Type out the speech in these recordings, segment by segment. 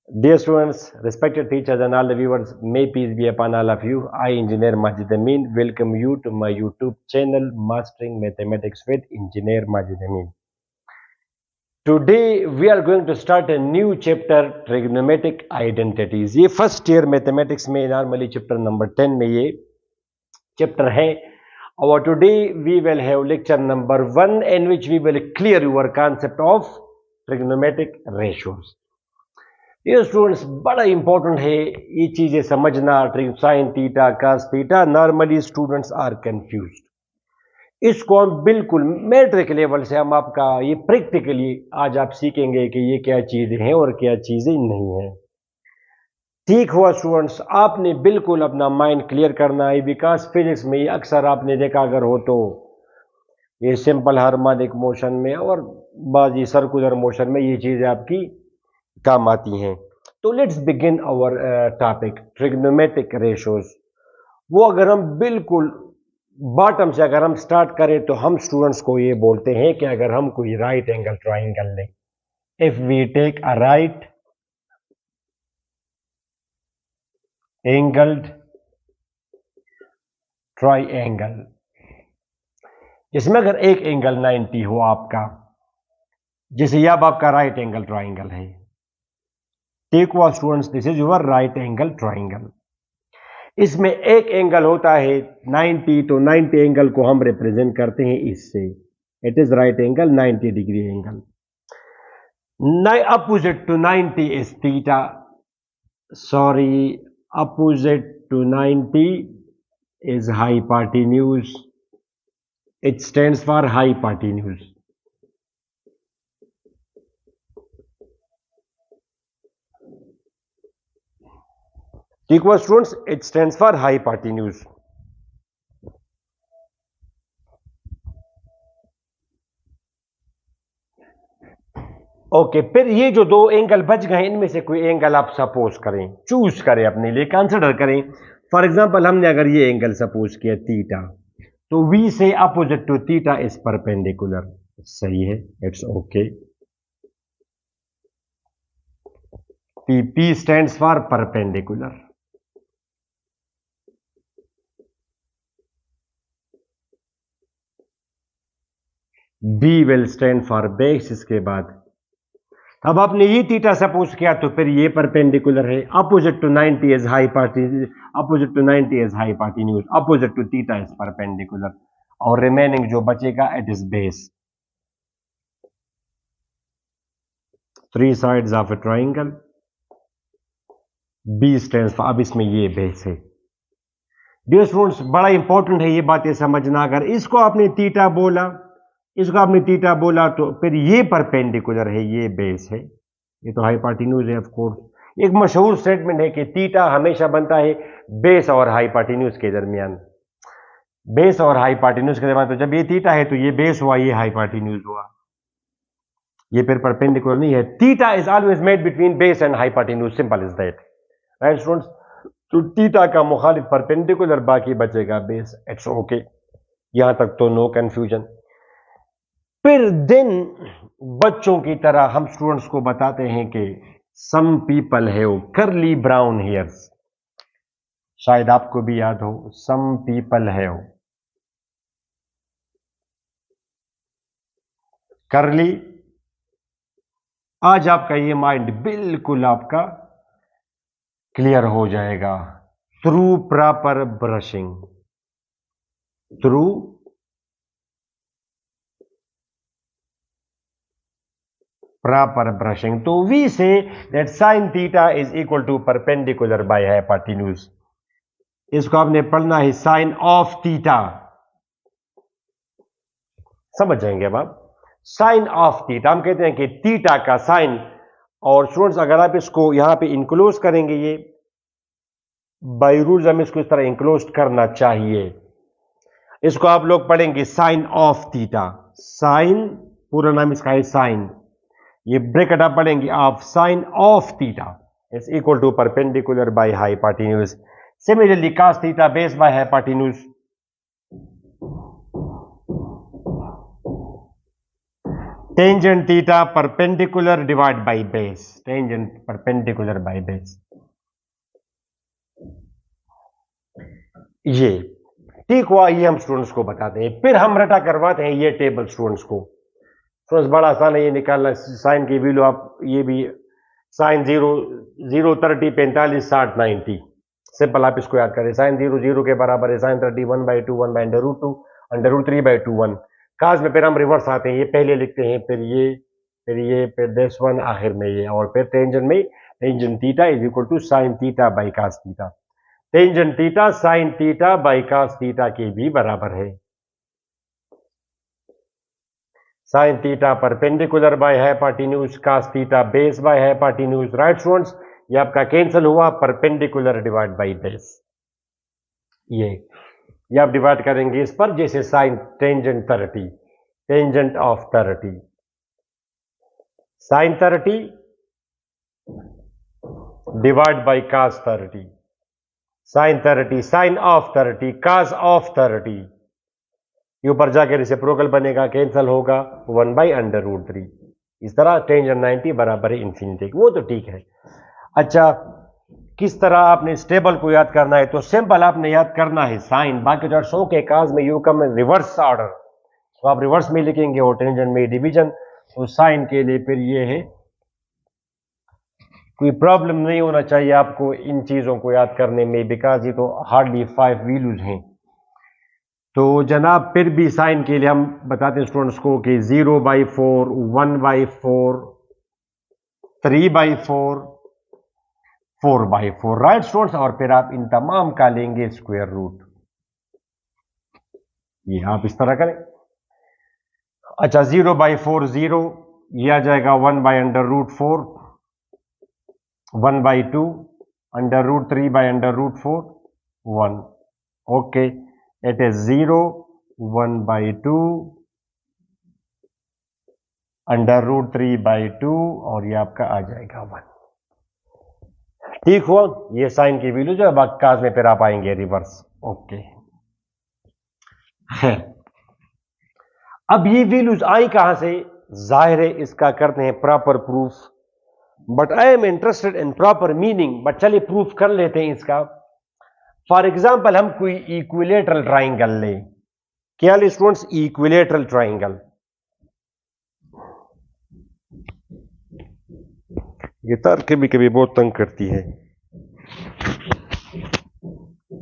Dear students, respected teachers and all the viewers, may peace be upon all of you. I, Engineer Majid Amin, welcome you to my YouTube channel, Mastering Mathematics with Engineer Majid Amin. Today, we are going to start a new chapter, Trigonometric Identities. ये first year mathematics में normally chapter number 10 में ये chapter है. Our today we will have lecture number 1 in which we will clear your concept of trigonometric ratios. ये students बड़ा important है ये चीजें समझना. Sine theta cos theta normally students are confused. इसको हम बिल्कुल मैट्रिक लेवल से हम आपका ये प्रैक्टिकली आज आप सीखेंगे कि ये क्या चीजें हैं और क्या चीजें नहीं हैं. ठीक हुआ स्टूडेंट्स, आपने बिल्कुल अपना माइंड क्लियर करना है बिकॉज फिजिक्स में ये अक्सर आपने देखा अगर हो तो ये सिंपल हार्मोनिक मोशन में और बाजी सर्कुलर मोशन में ये चीजें आपकी काम आती हैं. तो let's begin our topic trigonometric ratios. वो अगर हम बिल्कुल बॉटम से अगर हम स्टार्ट करें तो हम स्टूडेंट्स को ये बोलते हैं कि अगर हम कोई राइट एंगल ट्राइंगल लें, if we take a right angled triangle जिसमें अगर एक एंगल 90 हो आपका, जैसे ये अब आपका राइट एंगल ट्राइंगल है. टेक हुआ students, this is your right angle triangle. इसमें एक एंगल होता है 90, तो 90 एंगल को हम रिप्रेजेंट करते हैं इससे. It is right angle 90 degree angle. Opposite to 90 is theta. Sorry, opposite to 90 is hypotenuse. It stands for hypotenuse. ठीक हुआ students, it stands for hypotenuse. Okay, फिर ये जो दो एंगल बच गए इनमें से कोई एंगल आप सपोज करें, चूज करें, अपने लिए कंसिडर करें. फॉर एग्जांपल हमने अगर ये एंगल सपोज किया थीटा, तो we say opposite to theta is perpendicular. सही है, it's okay. P stands for perpendicular. B will stand for base. इसके बाद अब आपने ये थीटा सपोज किया तो फिर ये परपेंडिकुलर है. Opposite to 90 is hypotenuse. Opposite to 90 is hypotenuse. Opposite to theta is perpendicular. और रिमेनिंग जो बचेगा it is base. Three sides of a triangle. B stands for, अब इसमें ये बेस है. डियर स्टूडेंट्स, बड़ा इंपॉर्टेंट है ये बातें समझना. अगर इसको आपने थीटा बोला, इसको आपने थीटा बोला, तो फिर ये परपेंडिकुलर है, ये बेस है, ये तो हाइपोटेन्यूज है ऑफ कोर्स. एक मशहूर स्टेटमेंट है कि थीटा हमेशा बनता है बेस और हाइपोटेन्यूज के दरमियान. बेस और हाइपोटेन्यूज के दरमियान, तो जब ये थीटा है तो ये बेस हुआ, ये हाइपोटेन्यूज हुआ, ये फिर परपेंडिकुलर नहीं है. Theta is always made between base and hypotenuse. Simple is that. Right students, तो थीटा का मुखालिफ परपेंडिकुलर, बाकी बचेगा बेस. इट्स ओके, यहां तक तो नो कंफ्यूजन. फिर दिन बच्चों की तरह हम स्टूडेंट्स को बताते हैं कि सम पीपल हैव करली ब्राउन हेयर्स. शायद आपको भी याद हो, सम पीपल हैव करली. आज आपका ये माइंड बिल्कुल आपका क्लियर हो जाएगा through proper brushing. Through proper brushing. तो we say that sine theta is equal to perpendicular by hypotenuse. इसको आपने पढ़ना है साइन ऑफ थीटा. समझ जाएंगे अब आप. साइन ऑफ थीटा, हम कहते हैं कि थीटा का साइन. और स्टूडेंट्स अगर आप इसको यहां पे इंक्लोज करेंगे, ये बाय रूल्स हमें इसको इस तरह इंक्लोज करना चाहिए. इसको आप लोग पढ़ेंगे साइन ऑफ थीटा. साइन, पूरा नाम इसका है साइन. ये ब्रैकेट आप पढ़ेंगे of sine of theta is equal to perpendicular by hypotenuse. Similarly cos theta base by hypotenuse. Tangent theta perpendicular divide by base, tangent perpendicular by base, ये ठीक हुआ। ये हम स्टूडेंट्स को बताते हैं, फिर हम रटा करवाते हैं ये टेबल स्टूडेंट्स को। स्टूडेंट्स बड़ा आसान है ये निकालना, साइन की वैल्यू आप ये भी साइन 0 0 30 45 60 90, सिंपल आप इसको याद करें। साइन 0 0 के बराबर है, साइन 30 1/2 1/√2 √3/2 1। काज में फिर हम रिवर्स आते हैं, ये पहले लिखते हैं, फिर ये फिर दिस वन, आखिर में ये, और फिर टेंजेंट में tangent theta is equal to sine theta by cos theta. Tangent theta sine theta by cos theta के भी बराबर है। Sine theta perpendicular by hypotenuse, cos theta base by hypotenuse. Right students, ये आपका कैंसिल हुआ, perpendicular divide by base. ये आप divide करेंगे इस पर, जैसे sine tangent 30, tangent of 30, sine 30 divide by cos 30, sine 30 sine of 30 cos of 30। ये ऊपर जाकर रेसिप्रोकल बनेगा, कैंसिल होगा, 1/√3। इस तरह टेंजेंट 90 बराबर है इन्फिनिटी, वो तो ठीक है। अच्छा, किस तरह आपने इस टेबल को याद करना है? तो सिंपल आपने याद करना है साइन, बाकी जो 100 के काज में यू कम रिवर्स ऑर्डर, तो आप रिवर्स में लिखेंगे और टेंजेंट में डिवीजन। तो साइन के लिए फिर ये है, कोई प्रॉब्लम नहीं होना चाहिए आपको इन चीजों को याद करने में, बिकॉज ये तो हार्डली 5 वैल्यूज हैं। तो जनाब फिर भी साइन के लिए हम बताते हैं स्टूडेंट्स को कि 0/4 1/4 3/4 4/4, राइट स्टूडेंट्स, और फिर आप इन तमाम का लेंगे स्क्वायर रूट। ये आप इस तरह करें। अच्छा, 0/4 0, ये आ जाएगा 1/√4, 1/2 √3/√4 1। ओके, इट इज 0 1/2 √3/2, और ये आपका आ जाएगा 1। ठीक हुआ, ये साइन की वैल्यू जो है काज में फिर आप आएंगे रिवर्स। ओके, अब ये वैल्यूज आई कहां से? जाहिर है इसका करते हैं proper proof, but I am interested in proper meaning. But चलिए प्रूफ कर लेते हैं इसका। फॉर एग्जाम्पल हम कोई इक्विलेटरल ट्राइंगल लें। क्या ले स्टूडेंट्स? Equilateral triangle. ये तार कभी कभी बहुत तंग करती है।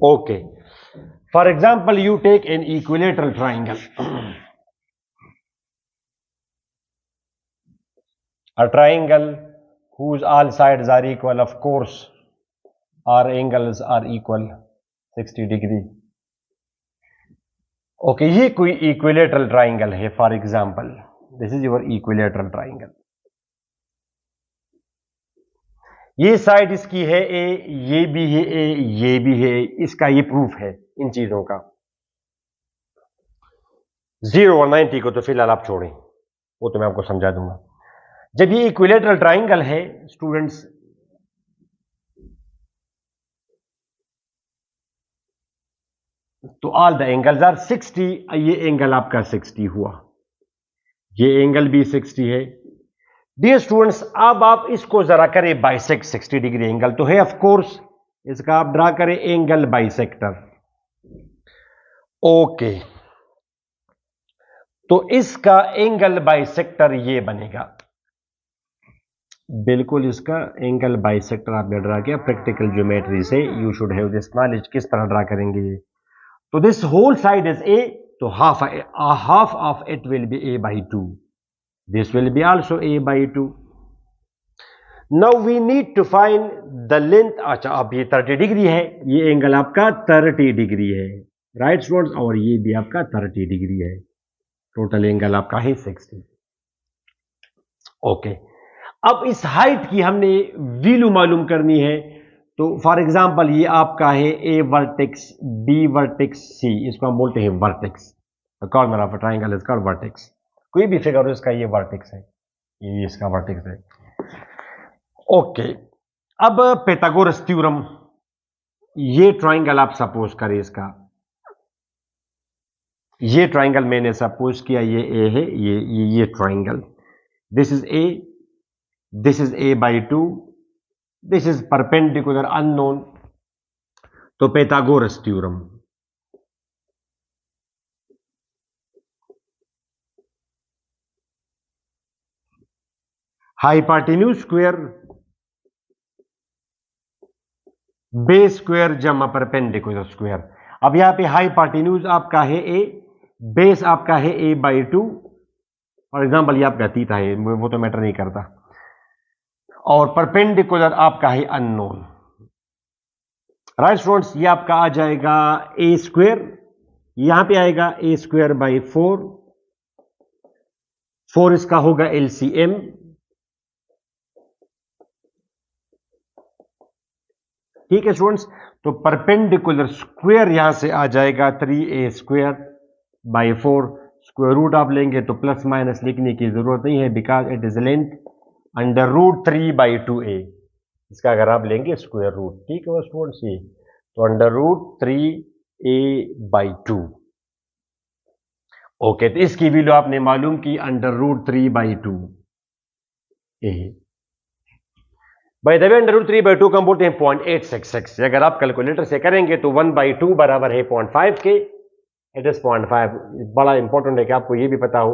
Okay, for example you take an equilateral triangle, a triangle whose all sides are equal, of course all angles are equal 60 degree। Okay, ये कोई इक्विलेटरल ट्राइंगल है। For example this is your equilateral triangle, ये side इसकी है ए, ये भी है ए, ये भी है, इसका ये प्रूफ है इन चीजों का। 0 और 90 को तो फिलहाल आप छोड़ें, वो तो मैं आपको समझा दूंगा। जब ये इक्विलेटरल ट्राइंगल है स्टूडेंट्स, तो ऑल द एंगल्स आर 60। ये एंगल आपका 60 हुआ, ये एंगल भी 60 है। डियर स्टूडेंट्स, अब आप इसको जरा करें बाइसेक्ट, 60 डिग्री एंगल तो है ऑफ कोर्स, इसका आप ड्रा करें एंगल बाइसेक्टर। ओके, तो इसका एंगल बाइसेक्टर ये बनेगा, बिल्कुल इसका एंगल बाइसेक्टर आपने ड्रा किया प्रैक्टिकल ज्योमेट्री से। You should have this knowledge, किस तरह ड्रा करेंगे ये। तो this whole side is A, तो half of it will be a/2, this will be also a/2। now we need to find the length। अच्छा, अब ये 30 डिग्री है, ये एंगल आपका 30 डिग्री है, राइट स्टूडेंट्स, और ये भी आपका 30 डिग्री है, टोटल एंगल आपका है 60। ओके, अब इस हाइट की हमने वैल्यू मालूम करनी है। तो फॉर एग्जांपल ये आपका है ए वर्टेक्स, बी वर्टेक्स, सी, इसको हम बोलते हैं vertex. Corner of a triangle is called vertex. कोई भी फिगर हो इसका ये वर्टेक्स है, ये इसका वर्टेक्स है। ओके, अब pythagoras थ्योरम, ये ट्राइंगल आप सपोज करें इसका, ये ट्राइंगल मैंने सपोज किया ये ए है, ये triangle. This is A, this is a by 2, this is perpendicular unknown, तो pythagoras theorem. Hypotenuse square base square जमा परपेंडिकुलर स्क्वायर। अब यहां पे हाइपाटिन्यूज आपका है ए, बेस आपका है a by 2, फॉर एग्जाम्पल ये आपका थीटा है, वो तो मैटर नहीं करता, और परपेंडिकुलर आपका है अननोन। राइट स्टूडेंट्स, ये आपका आ जाएगा ए स्क्वायर, यहां पे आएगा ए स्क्वायर बाई 4, 4 इसका होगा एलसीएम, ठीक है स्टूडेंट्स। तो परपेंडिकुलर स्क्वायर यहां से आ जाएगा 3a square by 4, square root आप लेंगे तो प्लस माइनस लिखने की जरूरत नहीं है, because it is length under root 3 by 2a, इसका अगर आप लेंगे स्क्वायर रूट, ठीक है स्टूडेंट्स, ये तो under root 3a by 2। Okay, तो इसकी वैल्यू आपने मालूम की अंडर रूट 3 बाई 2 ए। भाई दबे अंडर रूट 3 बाई 2 का हम बोलते हैं 0.866। अगर आप कैलकुलेटर से करेंगे तो 1 बाई 2 बराबर है 0.5 के, इट इज 0.5। बड़ा इंपॉर्टेंट है कि आपको ये भी पता हो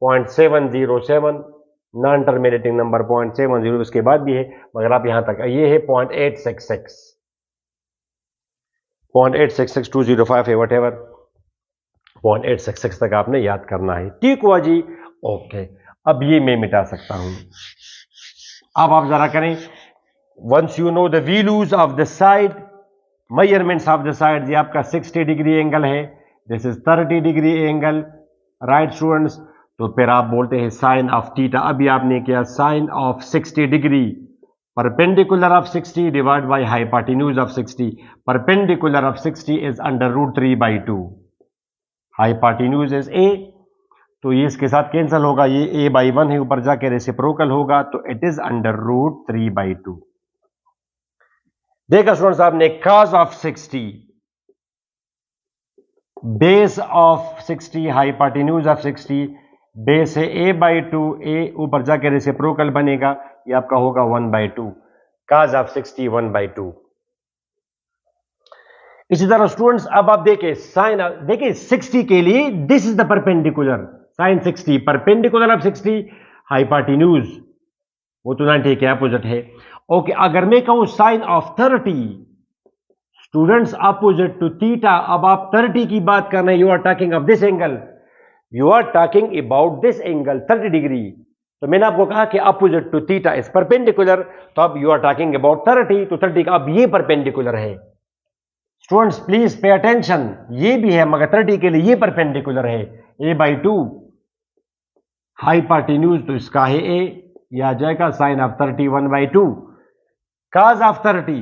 0.707 नॉन टर्मिनेटिंग नंबर 0.70 उसके बाद भी है, मगर आप यहां तक ये है 0.866, 0.866205 है, वट एवर 0.866 तक आपने याद करना है, ठीक हुआ जी। ओके, अब ये मैं मिटा सकता हूं। अब आप जरा करें, once you know the values of the side, measurements of the side, ये आपका 60 डिग्री एंगल है, this is 30 degree angle, right students. तो फिर आप बोलते हैं साइन ऑफ थीटा, अभी आपने किया sine of 60 degree, perpendicular of 60 divide by hypotenuse of 60, perpendicular of 60 is under root 3 by 2, hypotenuse is A, तो ये इसके साथ कैंसिल होगा, ये a बाई 1 है, ऊपर जाके रेसिप्रोकल होगा, तो it is under root 3 by 2। देखा स्टूडेंट्स आपने, cos of 60, base of 60, hypotenuse of 60, base है a बाई 2, a ऊपर जाके रेसिप्रोकल बनेगा, ये आपका होगा 1 बाई 2, cos ऑफ 60 1 बाई 2। इसी तरह स्टूडेंट्स अब आप देखें साइन, देखिए 60 के लिए this is the perpendicular, sine 60 perpendicular of 60, hypotenuse वो तो 90 के अपोजिट है। ओके, अगर मैं कहूं sine of 30 students opposite to theta, अब आप 30 की बात कर रहे हैं, you are talking of this angle, you are talking about this angle 30 degree, तो मैंने आपको कहा कि opposite to theta is perpendicular, तो अब यू आर टॉकिंग अबाउट 30, तो 30 का अब ये परपेंडिकुलर है। स्टूडेंट्स प्लीज पे अटेंशन, ये भी है मगर 30 के लिए ये परपेंडिकुलर है, a बाई 2, हाइपोटेन्यूज तो इसका है a, यह आ जाएगा sine of 30 1 by 2, cos of 30,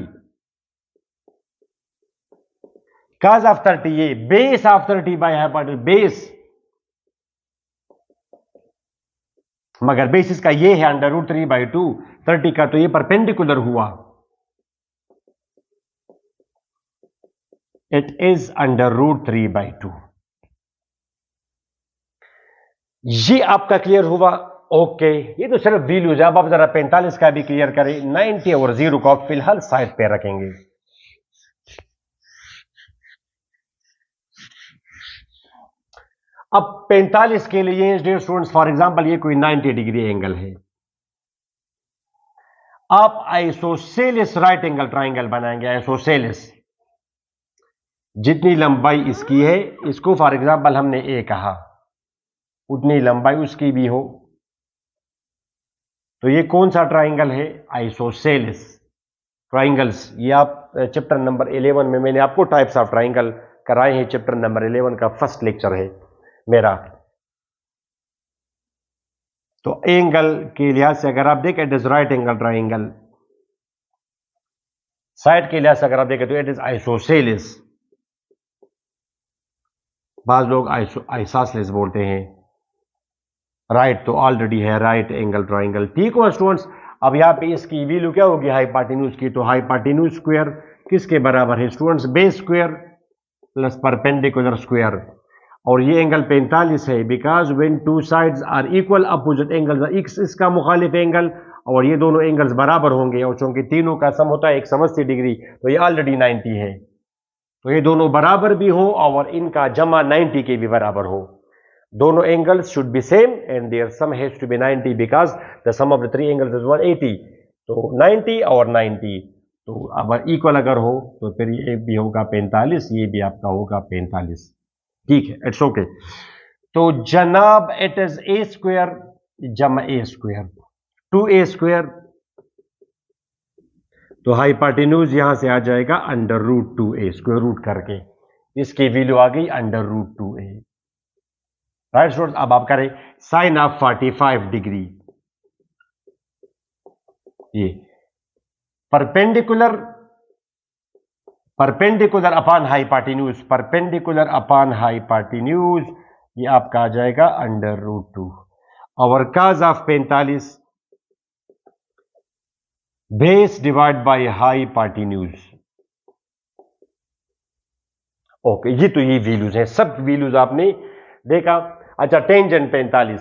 cos of 30 ये base of 30 by hypotenuse, base, मगर बेस इसका ये है अंडर रूट 3 बाई 2, 30 का तो ये परपेंडिकुलर हुआ, it is under root 3 by 2। ये आपका क्लियर हुआ। ओके, ये तो सिर्फ वैल्यूज है, अब आप जरा 45 का भी क्लियर करें, 90 और 0 को आप फिलहाल साइड पे रखेंगे। अब 45 के लिए डियर स्टूडेंट्स, फॉर एग्जांपल ये कोई 90 डिग्री एंगल है, आप आइसोसेलेस राइट एंगल ट्राइंगल बनाएंगे, आइसोसेलेस, जितनी लंबाई इसकी है, इसको फॉर एग्जांपल हमने ए कहा, उतनी लंबाई उसकी भी हो, तो ये कौन सा ट्राइंगल है, आइसोसेलेस ट्राइंगल्स। ये आप चैप्टर नंबर 11 में मैंने आपको टाइप्स ऑफ ट्राइंगल कराए हैं, चैप्टर नंबर 11 का फर्स्ट लेक्चर है मेरा। तो एंगल के लिहाज से अगर आप देखें, it is right angle triangle, side के लिहाज से अगर आप देखें तो इट इज आइसोसेलेस, बाज लोग आइसोसेलेस बोलते हैं, राइट तो ऑलरेडी है राइट एंगल ट्राइंगल, ठीक हो स्टूडेंट्स। अब यहां पे इसकी वैल्यू क्या होगी हाइपोटेन्यूज की, तो हाइपोटेन्यूज स्क्वायर किसके बराबर है students, base square plus perpendicular square. और ये एंगल 45 है, because when two sides are equal opposite angles, इसका मुखालिफ एंगल और ये दोनों एंगल्स बराबर होंगे, और चूंकि तीनों का सम होता है 180 डिग्री, तो ये ऑलरेडी 90 है, तो ये दोनों बराबर भी हो और इनका जमा 90 के भी बराबर हो। दोनों angles should be same and their sum has to be 90 because the sum of the three angles is 180, तो 90 और 90, तो अब इक्वल अगर हो तो फिर ये भी होगा 45, ये भी आपका होगा 45। ठीक है, इट्स ओके। तो जनाब इट इज ए स्क्वायर जमा ए स्क्वायर 2a स्क्वायर, तो हाइपोटेन्यूज यहां से आ जाएगा under root 2a, square root करके इसकी वैल्यू आ गई under root 2a। Right students, अब आप करें साइन ऑफ 45 डिग्री, ये perpendicular upon hypotenuse, perpendicular upon hypotenuse, ये आपका आ जाएगा अंडर रूट 2 और cos of 45 base divide by hypotenuse. Okay, ये तो ये वैल्यूज हैं, सब वैल्यूज आपने देखा। अच्छा, टेंजेंट 45,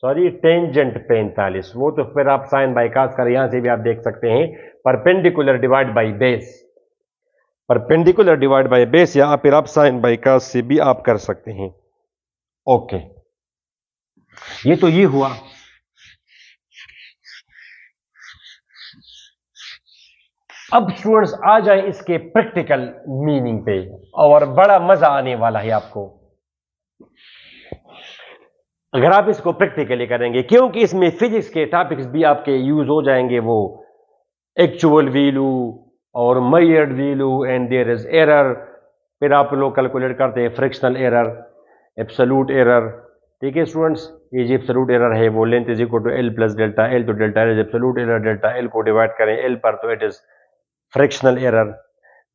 सॉरी टेंजेंट 45, वो तो फिर आप साइन बाय कास कर, यहां से भी आप देख सकते हैं perpendicular divide by base, perpendicular divide by base, या फिर आप साइन बाय कास से भी आप कर सकते हैं। ओके, ये तो ये हुआ। अब स्टूडेंट्स आ जाए इसके प्रैक्टिकल मीनिंग पे, और बड़ा मजा आने वाला है आपको अगर आप इसको प्रैक्टिकली करेंगे, क्योंकि इसमें फिजिक्स के टॉपिक्स भी आपके यूज हो जाएंगे, वो एक्चुअल वैल्यू और measured value and there is error, फिर आप लोग कैलकुलेट करते हैं फ्रिक्शनल एरर, एब्सोल्यूट एरर। ठीक है स्टूडेंट्स, ये जो एब्सोल्यूट एरर है वो length is equal to L plus delta L, तो delta L is absolute error, delta L को डिवाइड करें एल पर तो इट इज फ्रिक्शनल एरर,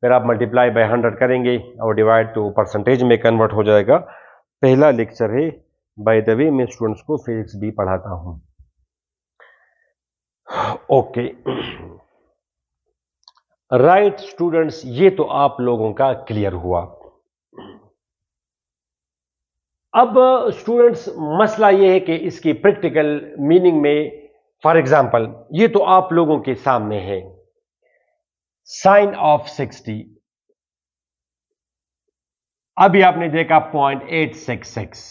फिर आप मल्टीप्लाई बाय 100 करेंगे और डिवाइड तो परसेंटेज में कन्वर्ट हो जाएगा। पहला लेक्चर है, बाय द वे मैं स्टूडेंट्स को फिजिक्स भी पढ़ाता हूं। ओके राइट स्टूडेंट्स, ये तो आप लोगों का क्लियर हुआ। अब स्टूडेंट्स मसला ये है कि इसकी प्रैक्टिकल मीनिंग में, फॉर एग्जांपल ये तो आप लोगों के सामने है साइन ऑफ 60, अभी आपने देखा 0.866,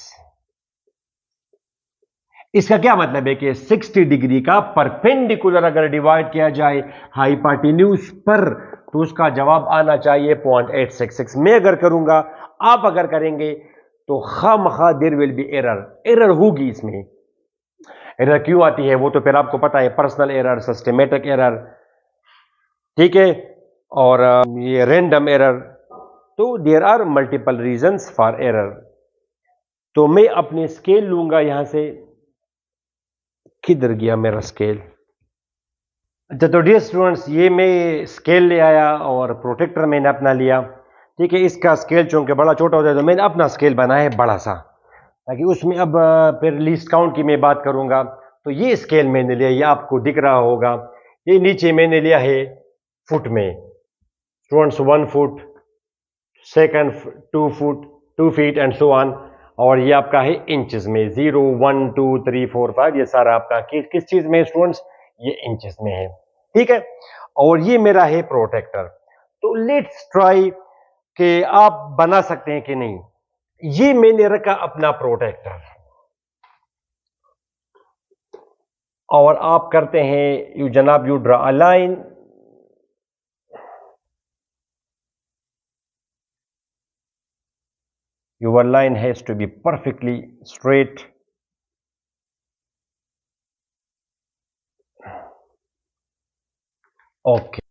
इसका क्या मतलब है कि 60 डिग्री का परपेंडिकुलर अगर डिवाइड किया जाए हाइपोटेन्यूज पर तो उसका जवाब आना चाहिए 0.866। मैं अगर करूंगा, आप अगर करेंगे, तो खामखा देयर विल बी एरर होगी। इसमें एरर क्यों आती है वो तो फिर आपको पता है, पर्सनल एरर, सिस्टमेटिक एरर, ठीक है, और ये रैंडम एरर, तो there are multiple reasons for error. तो मैं अपनी स्केल लूंगा, यहां से किधर गया मेरा स्केल? अच्छा, तो डियर स्टूडेंट्स, ये मैं स्केल ले आया और प्रोटेक्टर मैंने अपना लिया। ठीक है, इसका स्केल चूंकि बड़ा छोटा हो जाए तो मैंने अपना स्केल बनाया है बड़ा सा, ताकि उसमें अब फिर लीस्ट काउंट की मैं बात करूंगा। तो ये स्केल मैंने लिया, ये आपको दिख रहा होगा। ये नीचे मैंने लिया है फुट में, students 1 foot, second 2 foot, 2 feet and so on. और ये आपका है इंचेस में, 0 1 2 3 4 5, ये सारा आपका किस चीज में स्टूडेंट्स? ये इंचेस में है। ठीक है, और ये मेरा है प्रोटेक्टर। तो लेट्स ट्राई कि आप बना सकते हैं कि नहीं। ये मैंने रखा अपना प्रोटेक्टर, और आप करते हैं यू जनाब, you draw a line, your line has to be perfectly straight. Okay,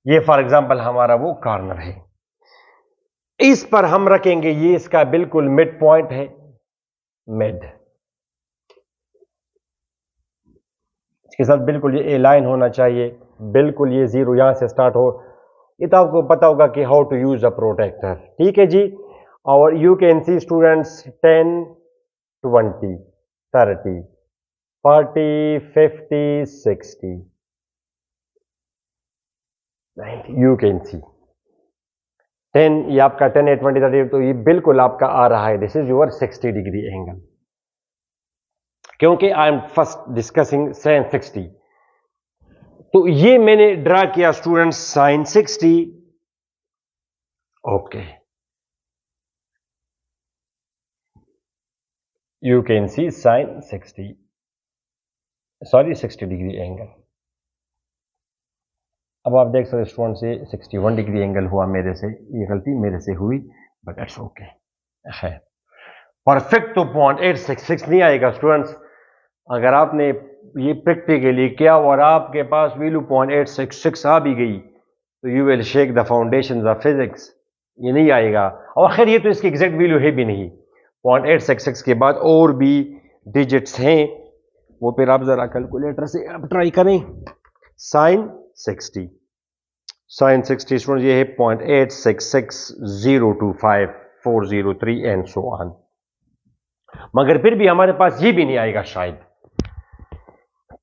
ये फॉर एग्जांपल हमारा वो कॉर्नर है, इस पर हम रखेंगे, ये इसका बिल्कुल मिड पॉइंट है, मिड, इसके साथ बिल्कुल ये ए लाइन होना चाहिए, बिल्कुल ये 0 यहां से स्टार्ट हो। ये तो आपको पता होगा कि how to use a protractor. ठीक है जी, और you can see students 10 20 30 40 50 60 90, you can see। 10, ये आपका 10 है, 20, 30, तो ये बिल्कुल आपका आ रहा है, this is your 60 degree angle, क्योंकि I am first discussing sin 60। तो ये मैंने ड्रा किया students sin 60, okay, you can see sin 60, sorry 60 degree angle. अब आप देख सकते स्टूडेंट से 61 डिग्री एंगल हुआ मेरे से, ये गलती मेरे से हुई, बट इट्स ओके है। परफेक्ट तो 0.866 नहीं आएगा स्टूडेंट्स, अगर आपने ये प्रैक्टिकली किया और आपके पास वैल्यू 0.866 आ भी गई तो you will shake the foundation of physics, ये नहीं आएगा। और खैर ये तो इसकी एग्जैक्ट वैल्यू है भी नहीं, 0.866 के बाद और भी डिजिट्स हैं, वो फिर आप जरा कैलकुलेटर से आप ट्राई करें। sin 60 स्टूडेंट ये है 0.866025403 एंड सो ऑन, मगर फिर भी हमारे पास ये भी नहीं आएगा शायद।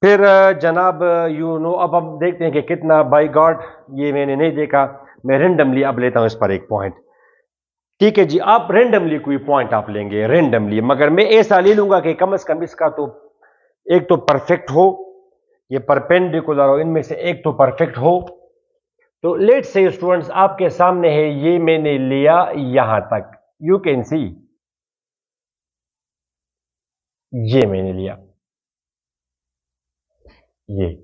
फिर जनाब यू नो, अब हम देखते हैं कि कितना, बाय गॉड ये मैंने नहीं देखा, मैं रेंडमली अब लेता हूं इस पर एक पॉइंट। ठीक है जी, आप रेंडमली कोई पॉइंट आप लेंगे रेंडमली, मगर मैं ऐसा ले लूंगा कि कम से कम इसका तो एक तो परफेक्ट हो, ये परपेंडिकुलर हो, इनमें से एक तो परफेक्ट हो। तो लेट से स्टूडेंट्स आपके सामने है, ये मैंने लिया यहां तक, यू कैन सी, ये मैंने लिया ये,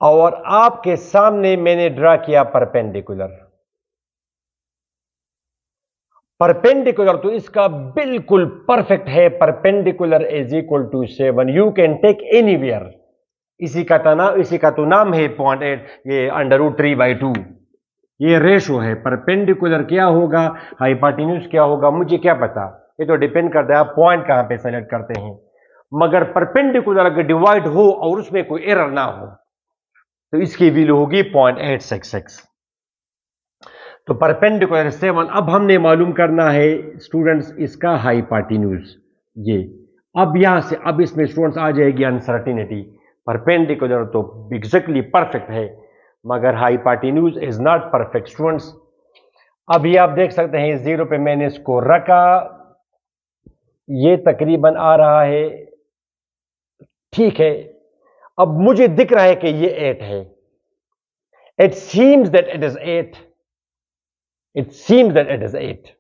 और आपके सामने मैंने ड्रा किया परपेंडिकुलर। परपेंडिकुलर तो इसका बिल्कुल परफेक्ट है, perpendicular is equal to 7, you can take anywhere. इसी का तो नाम है 0.8, ये √3/2, ये रेशो है। परपेंडिकुलर क्या होगा, हाइपोटेन्यूज क्या होगा, मुझे क्या पता, ये तो डिपेंड करता है आप पॉइंट कहां पे सेलेक्ट करते हैं। मगर परपेंडिकुलर अगर डिवाइड हो और उसमें कोई एरर ना हो तो इसकी वैल्यू होगी 0.866। तो परपेंडिकुलर 7, अब हमने मालूम करना है स्टूडेंट्स इसका हाइपोटेन्यूज, ये अब यहां से, अब इसमें स्टूडेंट्स आ जाएगी अनसर्टिनिटी। परपेंडिकुलर तो एग्जैक्टली परफेक्ट है, मगर hypotenuse is not perfect students. अभी आप देख सकते हैं 0 पे मैंने इसको रखा, ये तकरीबन आ रहा है, ठीक है। अब मुझे दिख रहा है कि ये 8 है, it seems that it is 8, it seems that it is 8।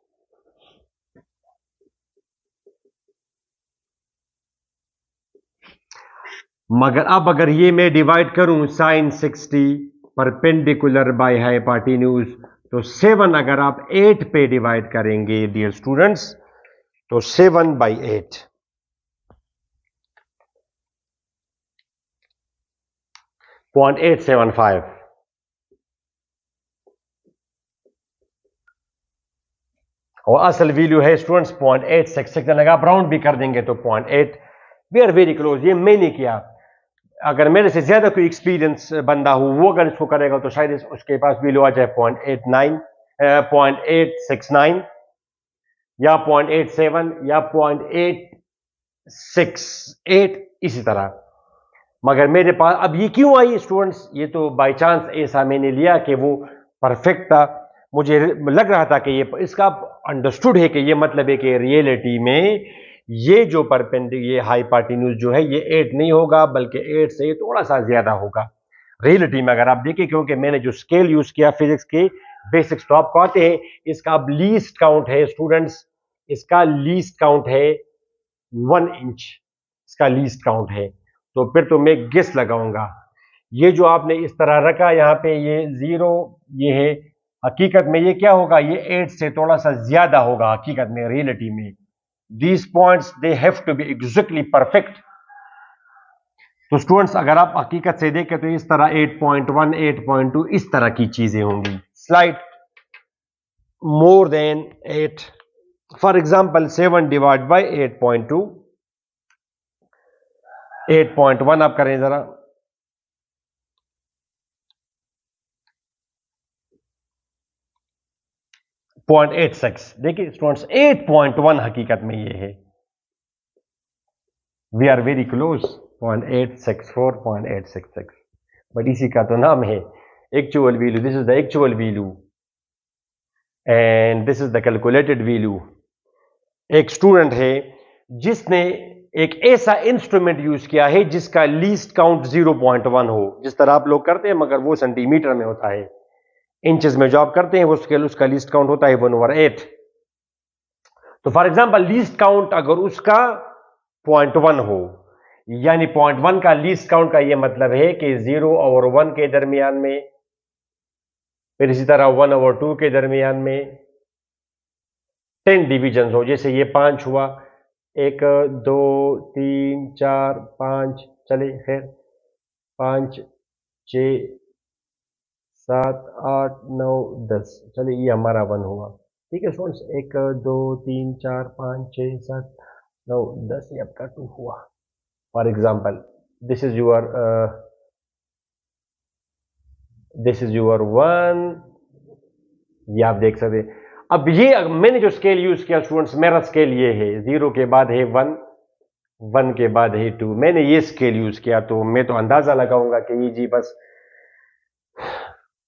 मगर अब अगर ये मैं डिवाइड करूं sin 60 परपेंडिकुलर बाय हाइपोटेन्यूज, तो 7 अगर आप 8 पे डिवाइड करेंगे डियर स्टूडेंट्स, तो 7/8, 0.875, और असल वैल्यू है स्टूडेंट्स 0.866, अगर आप राउंड भी कर देंगे तो 0.8, वी आर वेरी क्लोज। ये मैंने किया, अगर मेरे से ज्यादा कोई एक्सपीरियंस बंदा हो वो अगर इसको करेगा तो शायद उसके पास वैल्यू आ जाए 0.89, 0.869 या 0.87 या 0.868, इसी तरह। मगर मेरे पास अब ये क्यों आई स्टूडेंट्स, ये तो बाय चांस ऐसा मैंने लिया कि वो परफेक्ट था, मुझे लग रहा था कि ये इसका अंडरस्टूड है कि ये मतलब है कि रियलिटी में ये जो ये हाइपोटेन्यूज जो है ये 8 नहीं होगा, बल्कि 8 से थोड़ा सा ज्यादा होगा रियलिटी में, अगर आप देखें, क्योंकि मैंने जो स्केल यूज किया फिजिक्स के बेसिक्स तो आपको आते हैं। इसका अब लीस्ट काउंट है स्टूडेंट्स, इसका लीस्ट काउंट है 1 इंच, इसका लीस्ट काउंट है। तो फिर तो मैं गेस लगाऊंगा, ये जो आपने इस तरह रखा यहां पे ये 0 ये है, हकीकत में ये क्या होगा, ये 8 से थोड़ा सा ज्यादा होगा हकीकत में रियलिटी में। These points they have to be exactly perfect। तो स्टूडेंट्स अगर आप हकीकत से देखें तो इस तरह 8.1 8.2 इस तरह की चीजें होंगी, slide more than 8। For example 7 divide by 8.2, 8.1 आप करें जरा, .86, देखिए स्टूडेंट्स 8.1 हकीकत में ये है, we are very close, 0.864 0.866, but इसी का तो नाम है actual value, this is the actual value. And this is the calculated value. एक स्टूडेंट है जिसने एक ऐसा इंस्ट्रूमेंट यूज किया है जिसका लीस्ट काउंट 0.1 हो, जिस तरह आप लोग करते हैं, मगर वो सेंटीमीटर में होता है। इंचेस में जॉब करते हैं वो स्केल, उसका लीस्ट काउंट होता है 1/8। तो फॉर एग्जांपल लीस्ट काउंट अगर उसका 0.1 हो, यानी 0.1 का लीस्ट काउंट का यह मतलब है कि 0 और 1 के दरमियान में, फिर इसी तरह 1 और 2 के दरमियान में 10 डिविजन हो। जैसे ये 5 हुआ, 1 2 3 4 5, चले खैर 5 6 7 8 9 10, चलिए ये हमारा 1 हुआ। ठीक है स्टूडेंट्स, 1 2 3 4 5 6 7 9 10, ये आपका 2 हुआ। For example this is your 1, ये आप देख सकते हैं। अब ये मैंने जो स्केल यूज किया स्टूडेंट्स, मेरा स्केल ये है, 0 के बाद है 1, 1 के बाद है 2, मैंने ये स्केल यूज किया। तो मैं तो अंदाजा लगाऊंगा कि ये जी बस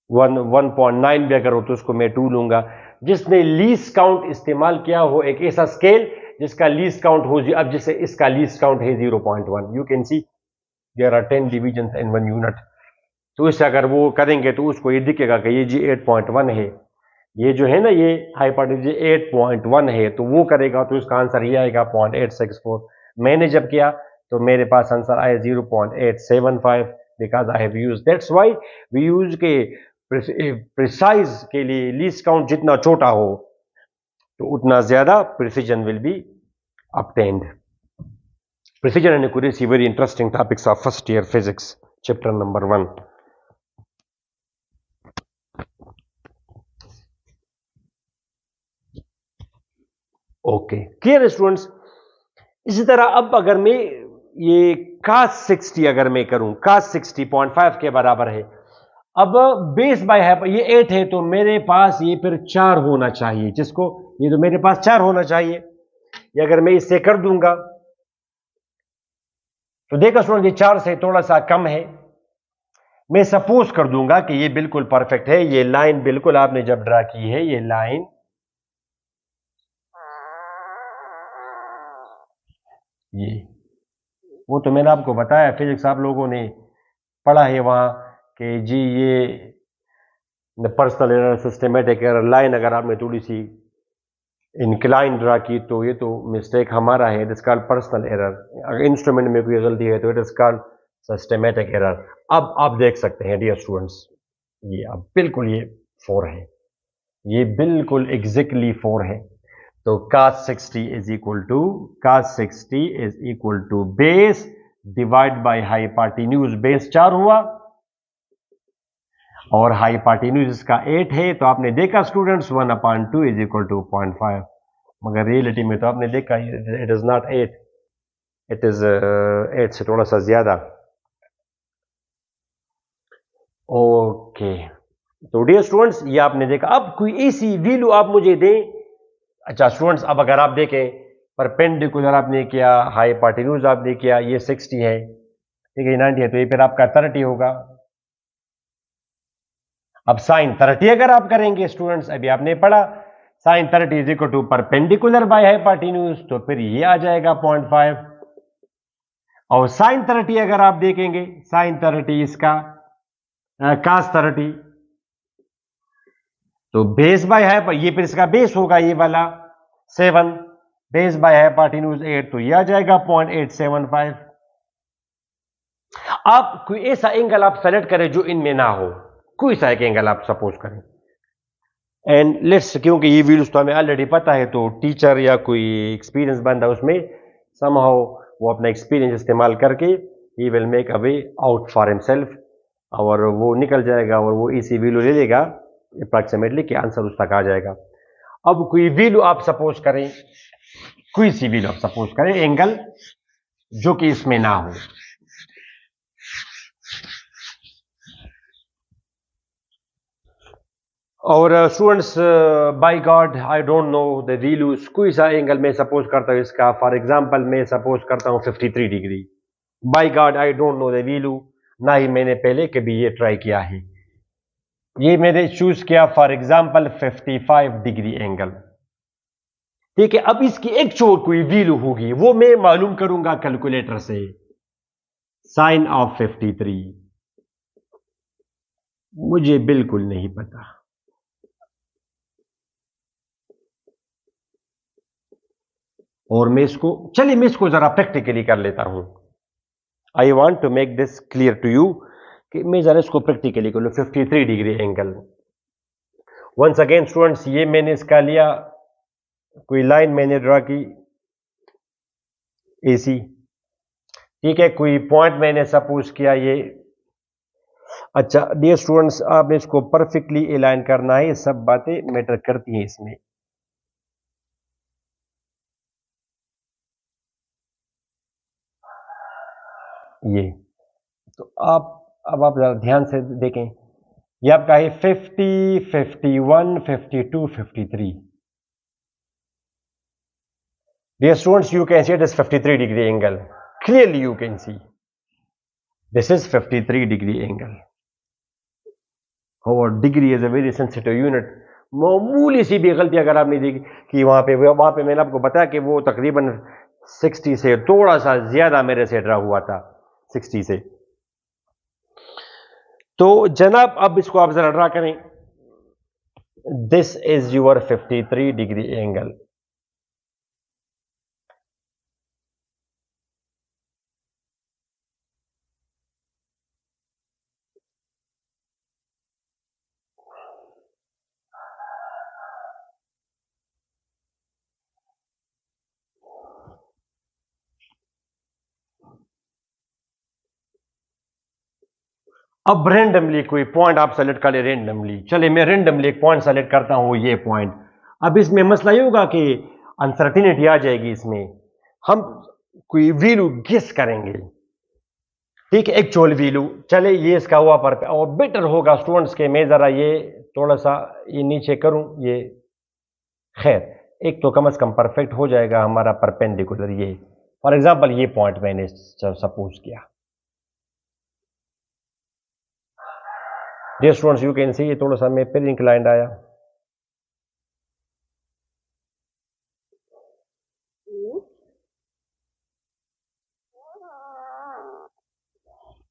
1.9 भी अगर हो तो उसको मैं 2 लूंगा। जिसने लीस्ट काउंट इस्तेमाल किया हो एक ऐसा स्केल जिसका लीस्ट काउंट हो, अब जैसे इसका लीस्ट काउंट है 0.1, you can see there are 10 division in 1 unit. तो इससे अगर वो करेंगे तो उसको ये दिखेगा कि ये जी 8.1 है, ये जो है ना ये हाइपोटेन्यूज 8.1 है, तो वो करेगा तो इसका आंसर ये आएगा 0.864। मैंने जब किया तो मेरे पास आंसर आया 0.875, because I have use, that's why we use के प्रिसाइज के लिए लीस्ट काउंट जितना छोटा हो तो उतना ज्यादा precision will be obtained. Precision and accuracy, very interesting topics of first year physics, chapter number 1. Okay clear students. इसी तरह अब अगर मैं ये cos 60 अगर मैं करूं, cos 60.5 के बराबर है। अब बेस बाय है ये 8 है, तो मेरे पास ये फिर 4 होना चाहिए, जिसको ये तो मेरे पास 4 होना चाहिए। ये अगर मैं इससे कर दूंगा तो देखो स्टूडेंट, ये 4 से थोड़ा सा कम है। मैं सपोज कर दूंगा कि ये बिल्कुल परफेक्ट है। ये लाइन बिल्कुल आपने जब ड्रा की है, ये लाइन ये, वो तो मैंने आपको बताया, फिजिक्स आप लोगों ने पढ़ा है वहां कि जी ये personal error, systematic error, line अगर आपने थोड़ी सी इंक्लाइन ड्रा की तो ये तो मिस्टेक हमारा है, it is called personal error. अगर इंस्ट्रूमेंट में कोई गलती है तो it is called systematic error. अब आप देख सकते हैं डियर स्टूडेंट्स, ये अब बिल्कुल ये 4 है, ये बिल्कुल एग्जैक्टली 4 है। तो cos 60 is equal to, cos 60 is equal to base divide by hypotenuse. Base 4 हुआ और हाइपोटेन्यूज इसका 8 है। तो आपने देखा स्टूडेंट्स 1/2 इज इक्वल टू 0.5, मगर रियलिटी में तो आपने देखा it is not 8, it is 8 से थोड़ा सा ज्यादा। ओके तो डियर स्टूडेंट्स, ये आपने देखा। अब कोई ऐसी वैल्यू आप मुझे दें। अच्छा स्टूडेंट्स, अब अगर आप देखें परपेंडिकुलर आपने किया, हाइपोटेन्यूज आपने किया, ये 60 है, ठीक है, 90 है, तो ये फिर आपका 30 होगा। अब साइन 30 अगर आप करेंगे स्टूडेंट्स, अभी आपने पढ़ा sine 30 is equal to perpendicular by hypotenuse, तो फिर ये आ जाएगा 0.5। और साइन 30 अगर आप देखेंगे, साइन 30 इसका cos 30, तो बेस बाय हाइपो, ये फिर इसका बेस होगा ये वाला 7, बेस बाय हाइपोटेन्यूज 8, तो ये आ जाएगा 0.875। आप कोई ऐसा एंगल आप सेलेक्ट करें जो इनमें ना हो, कोई सा एक एंगल आप सपोज करें। एंड लेट्स, क्योंकि ये वीडियोस तो हमें ऑलरेडी पता है, तो टीचर या कोई एक्सपीरियंस बंदा उसमें समहाउ वो अपना एक्सपीरियंस इस्तेमाल करके he will make a way out for himself, और वो निकल जाएगा और वो इसी वैल्यू ले लेगा अप्रॉक्सीमेटली कि आंसर उस तक आ जाएगा। अब कोई वैल्यू आप सपोज करें, कोई सी वैल्यू आप सपोज करें एंगल जो कि इसमें ना हो। और students by god I don't know the values, कोई सा एंगल मैं सपोज करता हूं इसका, फॉर एग्जांपल मैं सपोज करता हूं 53 degree. By god I don't know the value, ना ही मैंने पहले कभी ये ट्राई किया है। ये मैंने चूज किया फॉर एग्जांपल 55 डिग्री एंगल। ठीक है, अब इसकी एक्चुअल कोई वैल्यू होगी वो मैं मालूम करूंगा कैलकुलेटर से। साइन ऑफ 53 मुझे बिल्कुल नहीं पता। और चलिए मैं इसको जरा प्रैक्टिकली कर लेता हूं। I want to make this clear to you कि मैं जरा इसको प्रैक्टिकली कर लूं। 53 degree angle. Once again students, ये मैंने इसका लिया, कोई लाइन मैंने ड्रा की एसी। ठीक है, कोई पॉइंट मैंने सपोज किया ये। अच्छा डियर स्टूडेंट्स, आपने इसको परफेक्टली अलाइन करना है, ये सब बातें मैटर करती हैं इसमें। ये तो अब आप जरा ध्यान से देखें, ये आपका है 50, 51, 52, 53। Dear students, you can see it is 53 degree angle. Clearly you can see. This is 53 degree angle. और degree is a very sensitive unit. मामूली सी भी गलती अगर आपने देखी कि वहां पे मैंने आपको बताया कि वो तकरीबन 60 से थोड़ा सा ज्यादा मेरे से ड्रा हुआ था, 60 से। तो जनाब अब इसको आप जरा ड्रा करें। This is your 53 degree angle. अब रेंडमली कोई पॉइंट आप सेलेक्ट कर ले, रेंडमली। चले मैं रेंडमली एक पॉइंट सेलेक्ट करता हूं, ये पॉइंट। अब इसमें मसला ये होगा कि अनसर्टिनिटी आ जाएगी इसमें। हम कोई वैल्यू गेस करेंगे, ठीक है, एक्चुअल वैल्यू। चले ये इसका हुआ पर, और बेटर होगा स्टूडेंट्स के मैं जरा ये थोड़ा सा ये नीचे करूं ये। खैर एक तो कम से कम परफेक्ट हो जाएगा हमारा परपेंडिकुलर। ये फॉर एग्जांपल ये पॉइंट मैंने सपोज किया। Dear students, you can see ये थोड़ा सा मैं फिर इंक्लाइंड आया।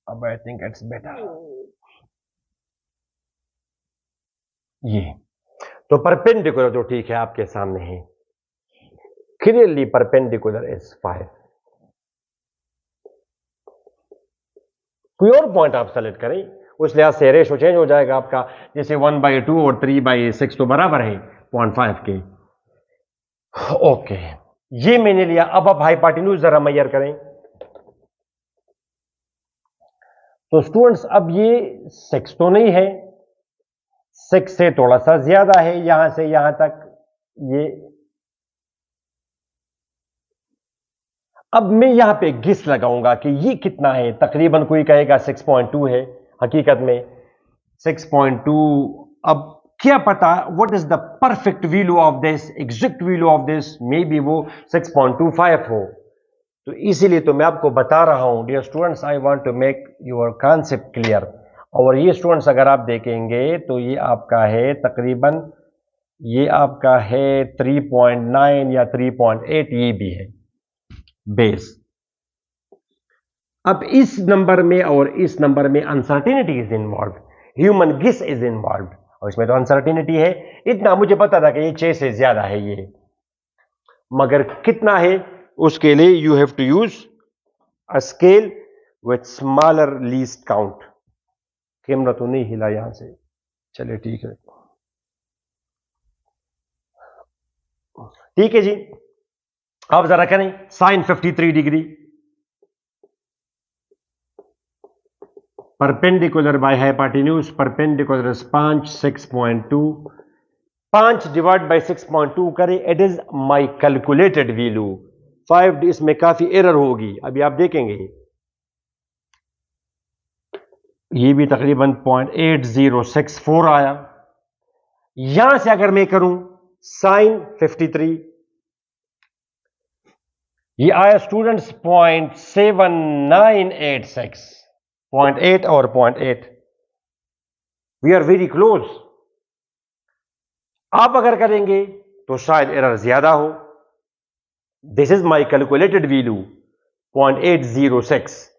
अब आई थिंक इट्स बेटर। ये तो परपेंडिकुलर तो ठीक है आपके सामने है, क्लियरली परपेंडिकुलर इज 5। कोई और पॉइंट आप सेलेक्ट करें, उस लिहाज से रेशो चेंज हो जाएगा आपका। जैसे 1/2 और 3/6 तो बराबर है 0.5 के। ओके, ये मैंने लिया। अब आप हाइपोटेन्यूज जरा मैयर करें। तो स्टूडेंट्स अब ये 6 तो नहीं है, 6 से थोड़ा सा ज्यादा है यहां से यहां तक ये। अब मैं यहां पे गिस लगाऊंगा कि ये कितना है। तकरीबन कोई कहेगा 6.2 है, हकीकत में 6.2। अब क्या पता what is the perfect value of this, exact value of this, may be वो 6.25 हो। तो इसीलिए तो मैं आपको बता रहा हूं dear students, I want to make your concept clear. और ये स्टूडेंट्स अगर आप देखेंगे तो ये आपका है तकरीबन, ये आपका है 3.9 या 3.8, ये भी है बेस। अब इस नंबर में और इस नंबर में अनसर्टेनिटी इज इन्वॉल्व, ह्यूमन गिस इज इन्वॉल्व, और इसमें तो अनसर्टेनिटी है। इतना मुझे पता था कि ये 6 से ज्यादा है ये, मगर कितना है उसके लिए you have to use a scale with smaller least count. Camera तो नहीं हिला यहां से, चलिए ठीक है। ठीक है जी, अब जरा करें sine 53 degree. Perpendicular by hypotenuse, perpendicular 5, 6.2। 5 divide by 6.2 करें, it is my calculated value. 5 इसमें काफी एरर होगी, अभी आप देखेंगे। ये भी तकरीबन 0.8064 आया। यहां से अगर मैं करूं साइन 53, ये आया स्टूडेंट्स 0.7986, 0.8 और 0.8। We are very close. आप अगर करेंगे तो शायद एरर ज्यादा हो। This is my calculated value 0.806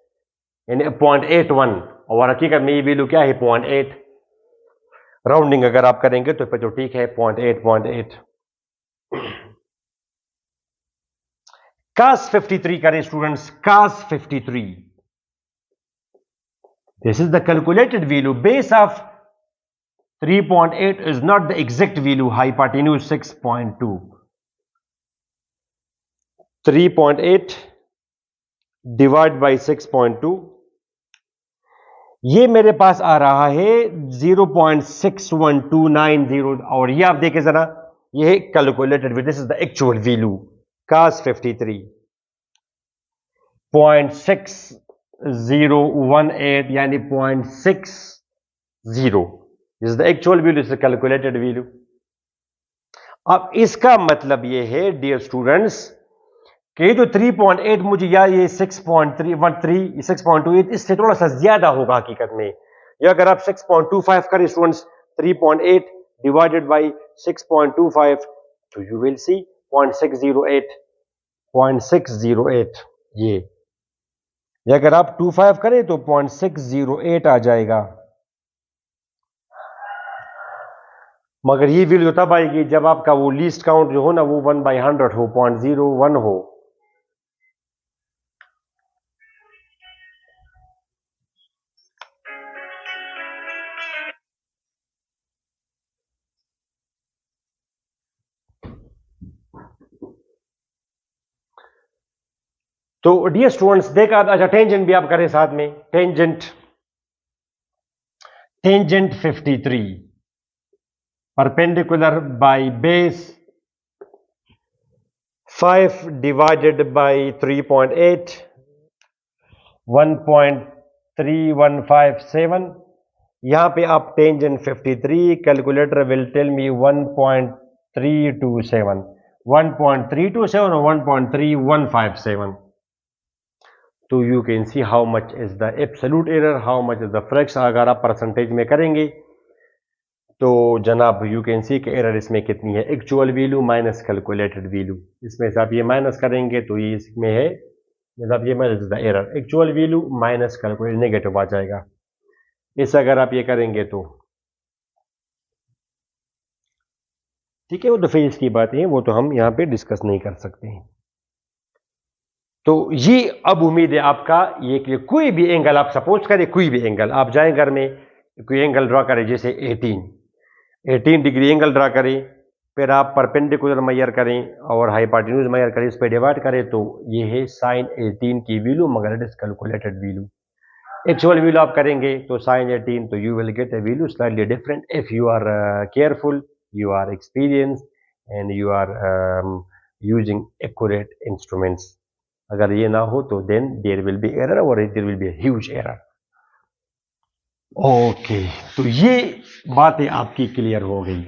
यानी 0.81, और हकीकत में ये वैल्यू क्या है 0.8। राउंडिंग अगर आप करेंगे तो फिर तो ठीक है 0.8। cos 53 करें students, cos 53, this is the calculated value. Base of 3.8 is not the exact value. Hypotenuse 6.2, 3.8 divide by 6.2, ये मेरे पास आ रहा है 0.61290, और ये आप देखें जरा, ये है calculated value, this is the actual value cos 53 0.6018 यानी 0.60, this is the actual value, this is calculated value. अब इसका मतलब ये है डियर स्टूडेंट्स कि जो 3.8 मुझे या ये 6.313 6.28 इससे थोड़ा सा ज्यादा होगा हकीकत में। या अगर आप 6.25 करें स्टूडेंट्स, 3.8 डिवाइडेड बाई 6.25 तो यू विल सी 0.608 ये। या अगर आप 25 करें तो 0.608 आ जाएगा। मगर ये वैल्यू तब आएगी जब आपका वो लीस्ट काउंट जो हो ना वो 1/100 हो, 0.01 हो। तो डियर स्टूडेंट्स देखा, अच्छा टेंजेंट भी आप करें साथ में, tangent 53 perpendicular by base 5 divided by 3.8 1.3157। यहां पे आप tangent 53 calculator will tell me 1.327 और 1.3157। तो you can see how much is the absolute error, how much is the fraction. अगर आप परसेंटेज में करेंगे तो जनाब यू कैन सी कि एरर इसमें कितनी है, actual value minus calculated value. इसमें से आप ये माइनस करेंगे तो ये इसमें है जनाब, ये minus the error, actual value minus calculated, negative आ जाएगा। इस अगर आप ये करेंगे तो ठीक है, वो तो फिर इसकी बातें हैं, वो तो हम यहाँ पे डिस्कस नहीं कर सकते हैं। तो ये अब उम्मीद है आपका ये कि कोई भी एंगल आप सपोज करें, कोई भी एंगल आप जाएं घर में, कोई एंगल ड्रा करें, जैसे 18 डिग्री एंगल ड्रा करें, फिर आप परपेंडिकुलर मेजर करें और हाइपोटेन्यूज मेजर करें, इस पर डिवाइड करें तो ये है साइन 18 की वैल्यू, मगर it is calculated value. Actual value आप करेंगे तो साइन 18, तो you will get a value slightly different if you are careful, you are experienced and you are using accurate instruments. अगर ये ना हो तो then there will be error और there will be huge error. Okay, तो ये बातें आपकी क्लियर हो गई।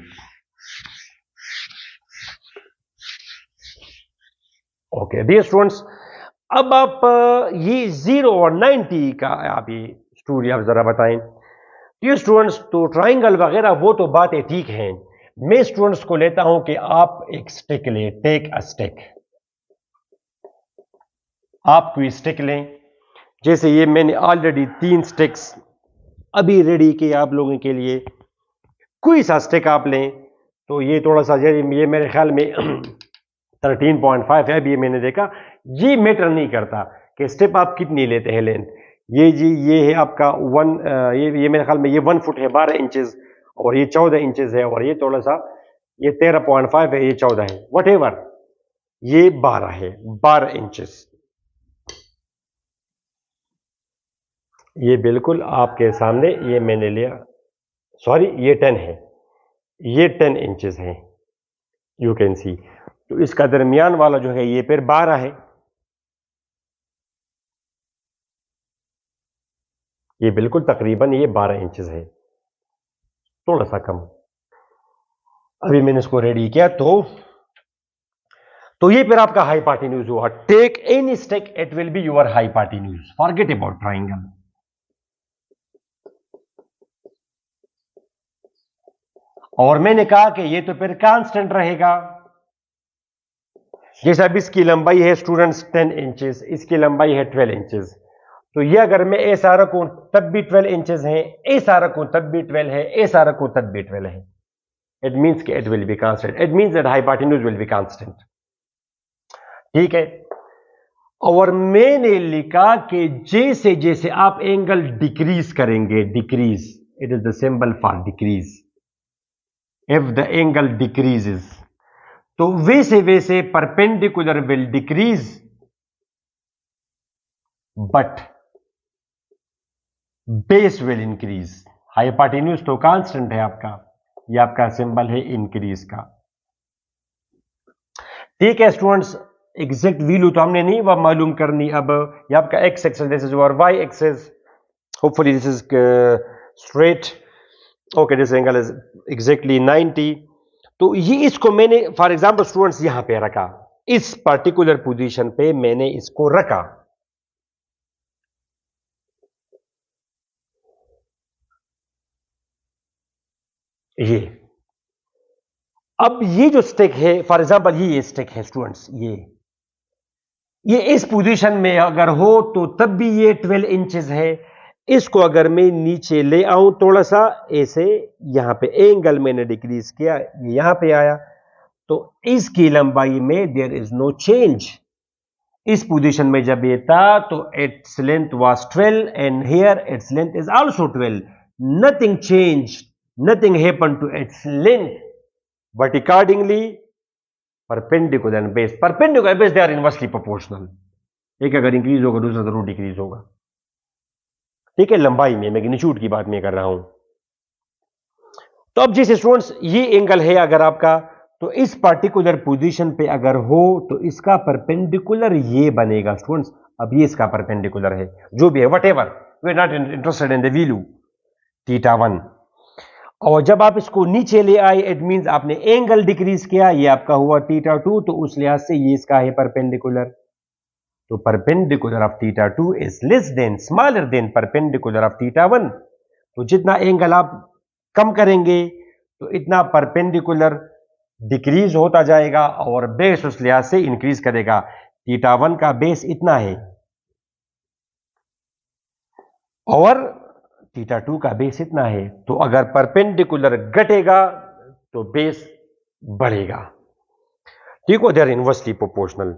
ओके डियर स्टूडेंट्स, अब आप ये 0 और 90 का आप ये स्टोरी आप जरा बताएं। डियर स्टूडेंट्स, तो ट्राइंगल वगैरह वो तो बातें ठीक हैं, मैं स्टूडेंट्स को लेता हूं कि आप एक स्टिक लें, टेक अ स्टिक। आप कोई स्टिक लें, जैसे ये मैंने ऑलरेडी 3 स्टिक्स अभी रेडी किए आप लोगों के लिए। कोई सा स्टिक आप लें, तो ये थोड़ा सा ये मेरे ख्याल में 13.5 है, अभी ये मैंने देखा। ये मैटर नहीं करता कि स्टेप आप कितनी लेते हैं लेंथ। ये जी ये है आपका ये मेरे ख्याल में ये 1 फुट है 12 इंचेस, और ये 14 इंचेस है, और ये थोड़ा सा ये 13.5 है, ये 14 है, वट एवर, ये 12 है, 12 इंचेस। ये बिल्कुल आपके सामने ये मैंने लिया, सॉरी ये 10 है, ये 10 इंचेस है, यू कैन सी। तो इसका दरमियान वाला जो है ये फिर 12 है, ये बिल्कुल तकरीबन ये 12 इंचेस है, थोड़ा सा कम। अभी मैंने इसको रेडी किया तो ये फिर आपका हाइपोटेन्यूज हुआ। Take any stick, it will be your hypotenuse, forget about triangle. और मैंने कहा कि ये तो फिर कांस्टेंट रहेगा। जैसे अब इसकी लंबाई है स्टूडेंट्स 10 इंचेस, इसकी लंबाई है 12 इंचेस, तो ये अगर मैं ऐसा रखूं तब भी 12 इंचेस है, ऐसा रखूं तब भी 12 है, ऐसा रखूं तब भी 12 है। इट मीन्स कि it will be constant, it means that hypotenuse will be constant. ठीक है। और मैंने लिखा कि जैसे जैसे आप एंगल डिक्रीज करेंगे, decrease, it is the symbol for decrease, if the angle decreases, तो वैसे वैसे perpendicular will decrease but base will increase. Hypotenuse तो कांस्टेंट है आपका, ये आपका सिंबल है इंक्रीज का। ठीक है स्टूडेंट्स, एग्जैक्ट वैल्यू तो हमने नहीं वह मालूम करनी। अब ये आपका x axis, this is your y axis, hopefully this is straight. Okay, this angle is exactly 90। तो ये इसको मैंने फॉर एग्जांपल स्टूडेंट्स यहां पे रखा, इस पर्टिकुलर पोजीशन पे मैंने इसको रखा। ये अब ये जो स्टिक है फॉर एग्जांपल ये स्टिक है स्टूडेंट्स, ये इस पोजीशन में अगर हो तो तब भी ये 12 इंचेस है। इसको अगर मैं नीचे ले आऊं थोड़ा सा ऐसे, यहां पे एंगल मैंने डिक्रीज किया, ये यहां पे आया, तो इसकी लंबाई में देयर इज नो चेंज। इस पोजीशन में जब ये था तो its length was 12 and here its length is also 12, nothing change, nothing happen to its length, but accordingly perpendicular and base, perpendicular base they are inversely proportional. एक अगर increase होगा दूसरा जरूर डिक्रीज होगा। ठीक है, लंबाई में, मैग्नीट्यूड की बात मैं कर रहा हूं। तो अब जैसे स्टूडेंट्स ये एंगल है अगर आपका, तो इस पर्टिकुलर पोजीशन पे अगर हो तो इसका परपेंडिकुलर ये बनेगा स्टूडेंट्स। अब ये इसका परपेंडिकुलर है, जो भी है whatever, we are not interested in the value theta 1। और जब आप इसको नीचे ले आए इट मींस आपने एंगल डिक्रीज किया, ये आपका हुआ थीटा 2, तो उस लिहाज से ये इसका है परपेंडिकुलर। तो perpendicular of theta 2 is less than, smaller than perpendicular of theta 1। तो जितना एंगल आप कम करेंगे तो इतना परपेंडिकुलर डिक्रीज होता जाएगा और बेस उस लिहाज से इंक्रीज करेगा। थीटा 1 का बेस इतना है और थीटा 2 का बेस इतना है, तो अगर परपेंडिकुलर घटेगा तो बेस बढ़ेगा। ठीक हो, दे आर इनवर्सली प्रोपोर्शनल।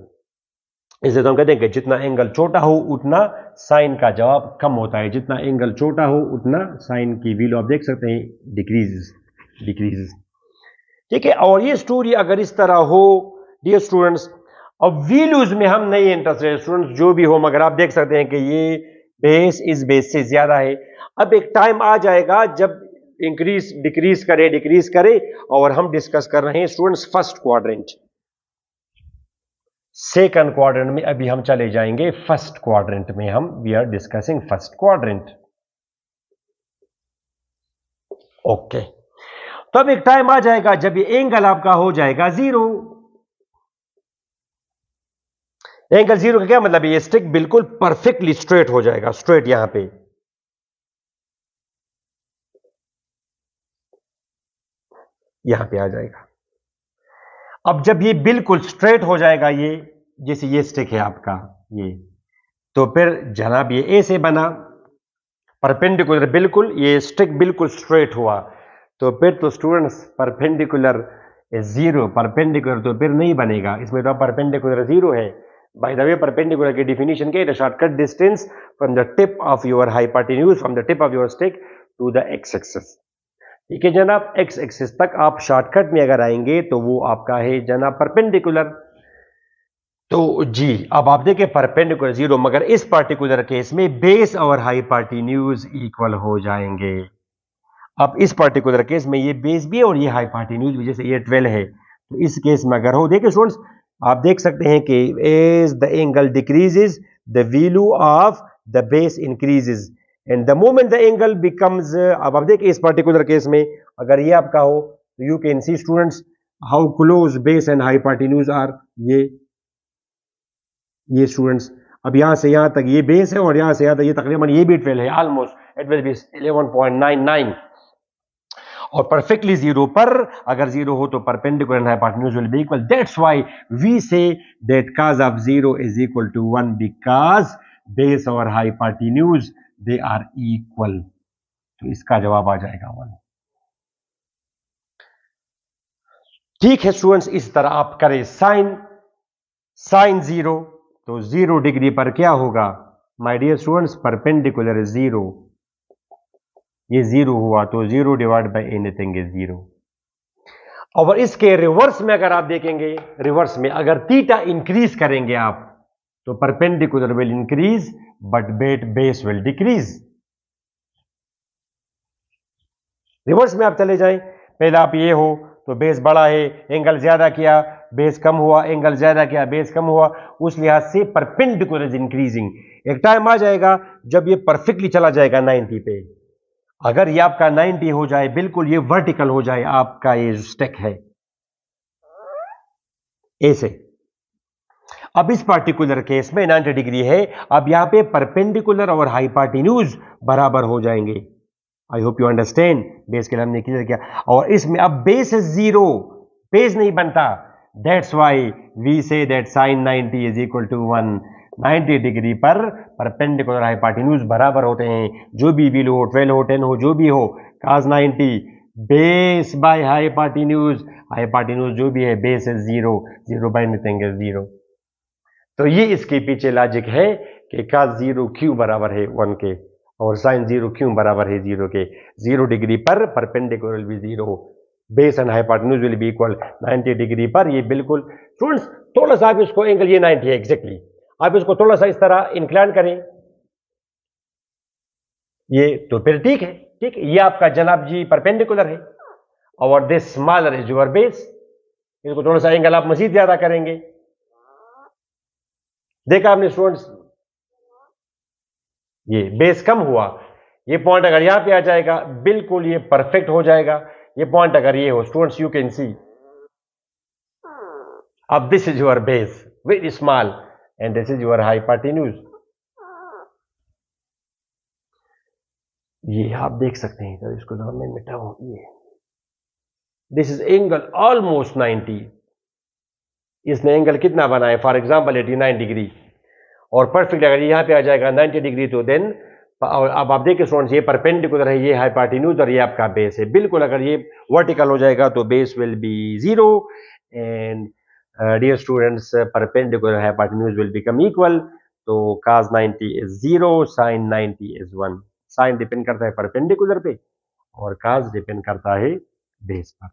इसलिए तो हम कहते हैं कि जितना एंगल छोटा हो उतना साइन का जवाब कम होता है, जितना एंगल छोटा हो उतना साइन की वैल्यू आप देख सकते हैं डिक्रीज, डिक्रीज। ठीक है, और ये स्टोरी अगर इस तरह हो डियर स्टूडेंट्स, अब वैल्यूज में हम नहीं इंटरेस्टेड स्टूडेंट्स, जो भी हो, मगर आप देख सकते हैं कि ये बेस इस बेस से ज्यादा है। अब एक टाइम आ जाएगा जब इंक्रीज डिक्रीज करे, और हम डिस्कस कर रहे हैं students first quadrant. Second quadrant में अभी हम चले जाएंगे, फर्स्ट क्वाड्रेंट में हम we are discussing first quadrant. Okay, तो अब एक टाइम आ जाएगा जब ये एंगल आपका हो जाएगा 0। एंगल 0 का क्या मतलब है, ये स्टिक बिल्कुल परफेक्टली स्ट्रेट हो जाएगा, स्ट्रेट यहां पे, यहां पे आ जाएगा। अब जब ये बिल्कुल स्ट्रेट हो जाएगा, ये जैसे ये स्टिक है आपका ये, तो फिर जनाब ये ए से बना परपेंडिकुलर, बिल्कुल ये स्टिक बिल्कुल स्ट्रेट हुआ, तो फिर तो स्टूडेंट्स परपेंडिकुलर 0, परपेंडिकुलर तो फिर नहीं बनेगा, इसमें तो परपेंडिकुलर 0 है। बाय द वे परपेंडिकुलर की डिफिनीशन क्या है, the shortcut distance from the tip of your hypotenuse, from the tip of your stick to the x axis. ठीक है जनाब, एक्स एक्सिस तक आप शॉर्टकट में अगर आएंगे तो वो आपका है जनाब परपेंडिकुलर। तो जी अब आप देखें परपेंडिकुलर 0, मगर इस पर्टिकुलर केस में बेस और हाइपोटेन्यूज इक्वल हो जाएंगे। अब इस पर्टिकुलर केस में ये बेस भी है और ये हाइपोटेन्यूज भी, जैसे ये 12 है, तो इस केस में अगर हो, देखिए स्टूडेंट्स आप देख सकते हैं कि as the angle decreases the value of the base increases and the moment the angle becomes, अब आप देखिए इस पर्टिकुलर केस में अगर ये आपका हो तो you can see students how close base and hypotenuse are. ये स्टूडेंट्स अब यहां से यहां तक ये बेस है और यहां से यहां तक ये तकरीबन ये भी 12 है, ऑलमोस्ट इट विल बी 11.99। और परफेक्टली जीरो पर अगर जीरो हो तो perpendicular and hypotenuse will be equal. That's why we say that cos of zero is equal to 1 because base और हाइपोटेन्यूज दे आर इक्वल. तो इसका जवाब आ जाएगा 1. ठीक है स्टूडेंट्स, इस तरह आप करें. साइन जीरो, तो 0 डिग्री पर क्या होगा माय डियर स्टूडेंट्स? परपेंडिकुलर 0. ये 0 हुआ तो 0 डिवाइड बाय एनीथिंग इज 0. और इसके रिवर्स में अगर आप देखेंगे, रिवर्स में अगर थीटा इंक्रीज करेंगे आप तो perpendicular will increase but base will decrease. Reverse में आप चले जाएं, पहले आप ये हो तो बेस बड़ा है, एंगल ज्यादा किया, बेस कम हुआ, एंगल ज्यादा किया, बेस कम हुआ. उस लिहाज से परपेंडिकुलर इज इंक्रीजिंग. एक टाइम आ जाएगा जब ये परफेक्टली चला जाएगा 90 पे. अगर ये आपका 90 हो जाए, बिल्कुल ये वर्टिकल हो जाए आपका ये स्टेक है ऐसे. अब इस पार्टिकुलर केस में 90 डिग्री है. अब यहां पे परपेंडिकुलर और हाइपोटेन्यूज बराबर हो जाएंगे. I hope you understand. Base के लिए हमने क्लियर किया. और इसमें अब बेस इज 0, बेस नहीं बनता. That's why we say that sine 90 is equal to 1. 90 degree पर परपेंडिकुलर हाइपोटेन्यूज बराबर होते हैं. जो भी वैल्यू हो, 12 हो, 10 हो, जो भी हो, cos 90 base by hypotenuse. Hypotenuse जो भी है base is 0. 0 by anything is 0. तो ये इसके पीछे लॉजिक है कि cos 0 क्यों बराबर है 1 के और sin 0 क्यों बराबर है 0 के. 0 डिग्री पर perpendicular will be 0, base and hypotenuse will be equal. 90 degree पर ये बिल्कुल स्टूडेंट्स थोड़ा सा आप इसको एंगल ये 90 है एग्जैक्टली, आप इसको थोड़ा सा इस तरह इंक्लाइन करें ये तो फिर ठीक है. ठीक, ये आपका जनाब जी परपेंडिकुलर है और this smaller is your base. इसको थोड़ा सा एंगल आप मजीद ज्यादा करेंगे. देखा आपने स्टूडेंट्स, ये बेस कम हुआ, ये पॉइंट अगर यहां पे आ जाएगा बिल्कुल ये परफेक्ट हो जाएगा. ये पॉइंट अगर ये हो स्टूडेंट्स यू कैन सी. अब this is your base very small and this is your hypotenuse. ये आप देख सकते हैं. तो इसको जरा मैं मिटाऊं. ये दिस इज एंगल ऑलमोस्ट 90. इसने एंगल कितना बनाया? For example 89 degree. और परफेक्ट अगर यहां पे आ जाएगा 90 डिग्री तो देन अब आप देखिए स्टूडेंट्स ये परपेंडिकुलर है, ये हाइपोटेन्यूज और ये आपका बेस है. बिल्कुल अगर ये वर्टिकल हो जाएगा तो base will be 0 and dear students perpendicular hypotenuse will become equal. तो cos 90 is 0, sin 90 is 1. Sine depend करता है परपेंडिकुलर पे और cos डिपेंड करता है बेस पर.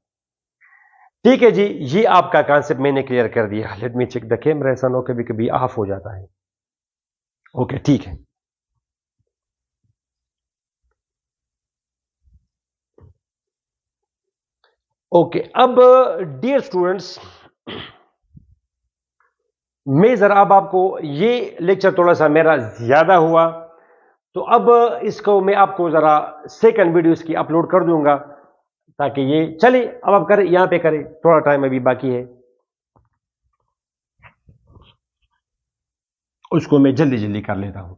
ठीक है जी, ये आपका कॉन्सेप्ट मैंने क्लियर कर दिया. Let me check the camera. ऐसा नो कभी कभी ऑफ हो जाता है. ओके ठीक है. ओके अब डियर स्टूडेंट्स मैं जरा अब आपको ये लेक्चर थोड़ा सा मेरा ज्यादा हुआ तो अब इसको मैं आपको जरा सेकंड वीडियो इसकी अपलोड कर दूंगा ताकि ये चले. अब आप करें, यहां पे करें, थोड़ा टाइम अभी बाकी है, उसको मैं जल्दी जल्दी कर लेता हूं.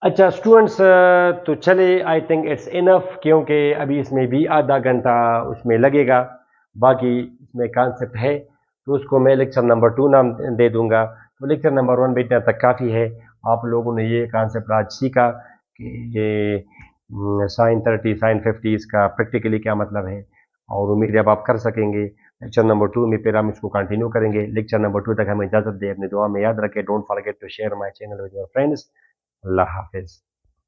अच्छा स्टूडेंट्स तो चले, आई थिंक इट्स इनफ क्योंकि अभी इसमें भी आधा घंटा उसमें लगेगा. बाकी इसमें कॉन्सेप्ट है तो उसको मैं लेक्चर नंबर 2 नाम दे दूंगा. तो लेक्चर नंबर 1 बेटा तक काफ़ी है. आप लोगों ने ये कॉन्सेप्ट आज सीखा कि ये साइन 30 साइन 50 इसका प्रैक्टिकली क्या मतलब है और उम्मीद है अब आप कर सकेंगे. लेक्चर नंबर 2 में फिर हम इसको कंटिन्यू करेंगे. लेक्चर नंबर 2 तक हमें इजाज़त दे. अपनी दुआ में याद रखें. Don't forget to share my channel with your friends. अल्लाह हाफिज़.